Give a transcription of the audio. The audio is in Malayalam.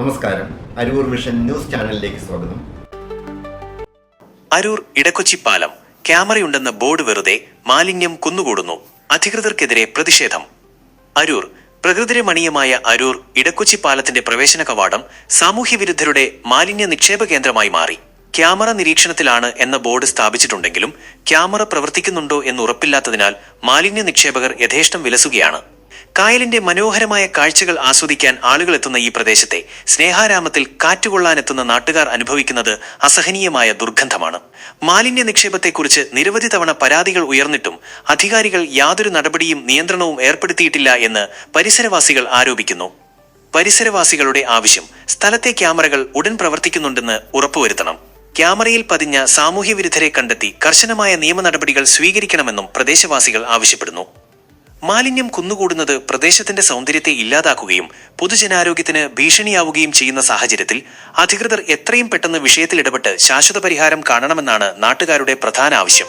നമസ്കാരം. അരൂർ വിഷൻ ന്യൂസ് ചാനലിലേക്ക് സ്വാഗതം. അരൂർ ഇടക്കൊച്ചി പാലം ക്യാമറയുണ്ടെന്ന ബോർഡ് വെറുതെ, മാലിന്യം കുന്നുകൂടുന്നു, അധികൃതർക്കെതിരെ പ്രതിഷേധം. അരൂർ പ്രകൃതിരമണീയമായ അരൂർ ഇടക്കൊച്ചി പാലത്തിന്റെ പ്രവേശന കവാടം സാമൂഹ്യവിരുദ്ധരുടെ മാലിന്യ നിക്ഷേപ കേന്ദ്രമായി മാറി. ക്യാമറ നിരീക്ഷണത്തിലാണ് എന്ന ബോർഡ് സ്ഥാപിച്ചിട്ടുണ്ടെങ്കിലും ക്യാമറ പ്രവർത്തിക്കുന്നുണ്ടോ എന്ന് ഉറപ്പില്ലാത്തതിനാൽ മാലിന്യ നിക്ഷേപകർ യഥേഷ്ടം വിലസുകയാണ്. കായലിന്റെ മനോഹരമായ കാഴ്ചകൾ ആസ്വദിക്കാൻ ആളുകൾ എത്തുന്ന ഈ പ്രദേശത്തെ സ്നേഹാരാമത്തിൽ കാറ്റുകൊള്ളാനെത്തുന്ന നാട്ടുകാർ അനുഭവിക്കുന്നത് അസഹനീയമായ ദുർഗന്ധമാണ്. മാലിന്യ നിക്ഷേപത്തെക്കുറിച്ച് നിരവധി തവണ പരാതികൾ ഉയർന്നിട്ടും അധികാരികൾ യാതൊരു നടപടിയും നിയന്ത്രണവും ഏർപ്പെടുത്തിയിട്ടില്ല എന്ന് പരിസരവാസികൾ ആരോപിക്കുന്നു. പരിസരവാസികളുടെ ആവശ്യം, സ്ഥലത്തെ ക്യാമറകൾ ഉടൻ പ്രവർത്തിക്കുന്നുണ്ടെന്ന് ഉറപ്പുവരുത്തണം. ക്യാമറയിൽ പതിഞ്ഞ സാമൂഹ്യവിരുദ്ധരെ കണ്ടെത്തി കർശനമായ നിയമ നടപടികൾ സ്വീകരിക്കണമെന്നും പ്രദേശവാസികൾ ആവശ്യപ്പെടുന്നു. മാലിന്യം കുന്നുകൂടുന്നത് പ്രദേശത്തിന്റെ സൗന്ദര്യത്തെ ഇല്ലാതാക്കുകയും പൊതുജനാരോഗ്യത്തിന് ഭീഷണിയാവുകയും ചെയ്യുന്ന സാഹചര്യത്തിൽ അധികൃതർ എത്രയും പെട്ടെന്ന് വിഷയത്തിൽ ഇടപെട്ട് ശാശ്വത പരിഹാരം കാണണമെന്നാണ് നാട്ടുകാരുടെ പ്രധാന ആവശ്യം.